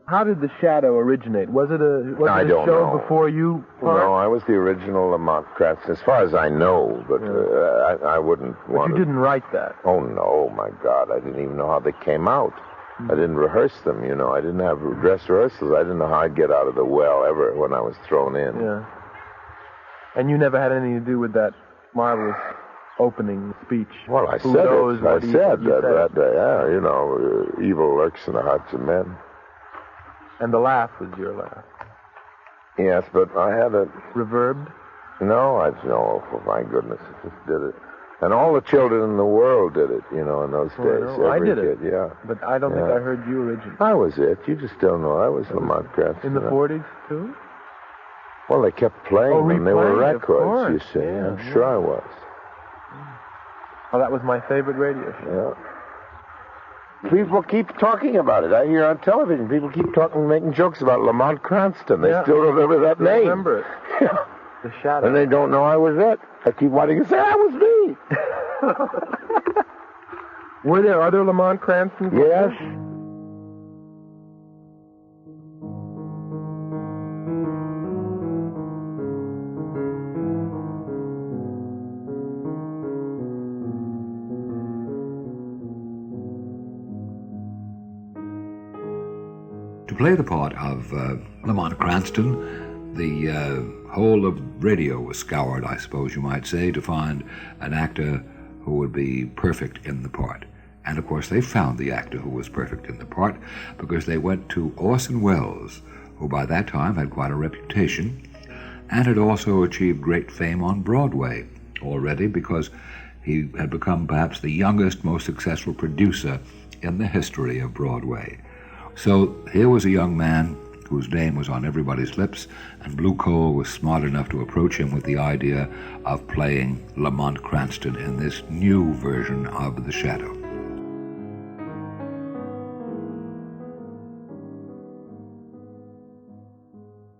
How did The Shadow originate? Was it a don't show know. before you? No, I was the original Lamont Cranston, as far as I know, but I wouldn't want But you didn't write that. Oh, no, my God. I didn't even know how they came out. I didn't rehearse them, you know. I didn't have dress rehearsals. I didn't know how I'd get out of the well ever when I was thrown in. Yeah. And you never had anything to do with that marvelous opening speech. Well, I said that day. Yeah, you know, evil lurks in the hearts of men. And the laugh was your laugh. Yes, but I had a... Reverbed? No, for my goodness, I just did it. And all the children in the world did it, you know, in those days. No, I did it. Yeah. But I don't think I heard you originally. I was it. You just don't know. I was Lamont Cranston. In the 40s, too? Well, they kept playing them. They were records, you see. Yeah, I'm sure I was. Oh, that was my favorite radio show. Yeah. People keep talking about it. I hear on television, people keep talking, making jokes about Lamont Cranston. They still remember that name. I remember it. Yeah. The Shadow. And they don't know I was it. I keep wanting to say, that was me. Were there other Lamont Cranstons? Yes. To play the part of Lamont Cranston, the whole of radio was scoured, I suppose you might say, to find an actor who would be perfect in the part. And of course they found the actor who was perfect in the part because they went to Orson Welles, who by that time had quite a reputation and had also achieved great fame on Broadway already because he had become perhaps the youngest, most successful producer in the history of Broadway. So here was a young man whose name was on everybody's lips, and Blue Cole was smart enough to approach him with the idea of playing Lamont Cranston in this new version of The Shadow.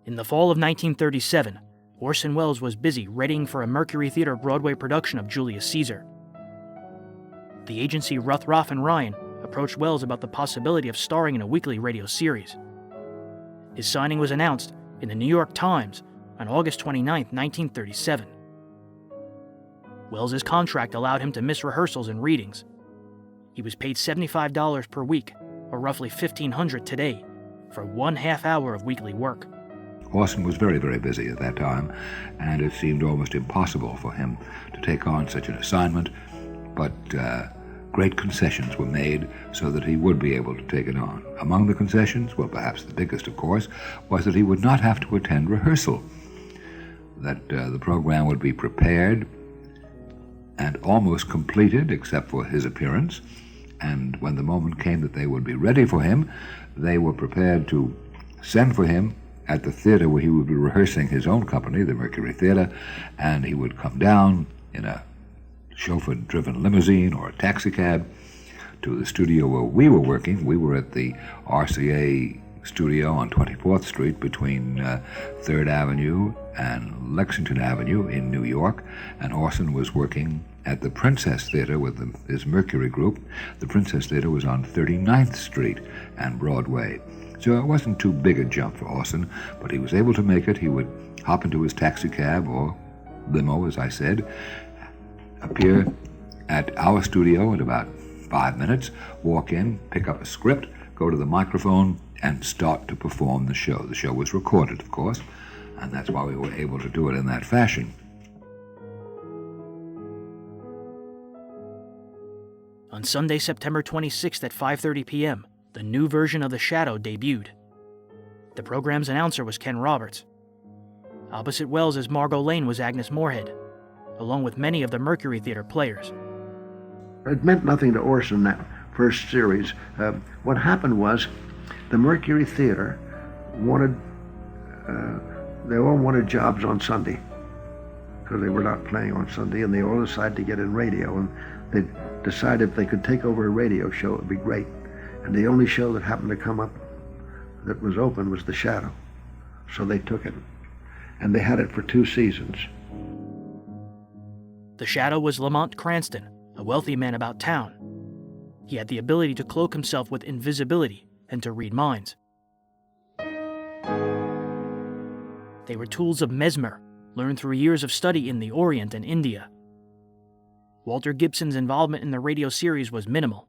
In the fall of 1937, Orson Welles was busy readying for a Mercury Theater Broadway production of Julius Caesar. The agency Ruthrauff and Ryan approached Welles about the possibility of starring in a weekly radio series. His signing was announced in the New York Times on August 29, 1937. Welles's contract allowed him to miss rehearsals and readings. He was paid $75 per week, or roughly $1,500 today, for 1/2 hour of weekly work. Orson was very, very busy at that time, and it seemed almost impossible for him to take on such an assignment, but great concessions were made so that he would be able to take it on. Among the concessions, well, perhaps the biggest, of course, was that he would not have to attend rehearsal, that the program would be prepared and almost completed except for his appearance, and when the moment came that they would be ready for him, they were prepared to send for him at the theater where he would be rehearsing his own company, the Mercury Theater, and he would come down in a chauffeur-driven limousine or a taxicab to the studio where we were working. We were at the RCA studio on 24th Street between 3rd Avenue and Lexington Avenue in New York, and Orson was working at the Princess Theater with his Mercury group. The Princess Theater was on 39th Street and Broadway. So it wasn't too big a jump for Orson, but he was able to make it. He would hop into his taxicab or limo, as I said, appear at our studio in about 5 minutes, walk in, pick up a script, go to the microphone, and start to perform the show. The show was recorded, of course, and that's why we were able to do it in that fashion. On Sunday, September 26th at 5:30 p.m., the new version of The Shadow debuted. The program's announcer was Ken Roberts. Opposite Welles as Margot Lane was Agnes Moorhead, along with many of the Mercury Theater players. It meant nothing to Orson, that first series. What happened was the Mercury Theater they all wanted jobs on Sunday because they were not playing on Sunday, and they all decided to get in radio, and they decided if they could take over a radio show, it would be great. And the only show that happened to come up that was open was The Shadow. So they took it, and they had it for 2 seasons. The Shadow was Lamont Cranston, a wealthy man about town. He had the ability to cloak himself with invisibility and to read minds. They were tools of Mesmer, learned through years of study in the Orient and India. Walter Gibson's involvement in the radio series was minimal.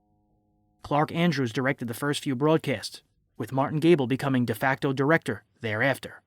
Clark Andrews directed the first few broadcasts, with Martin Gable becoming de facto director thereafter.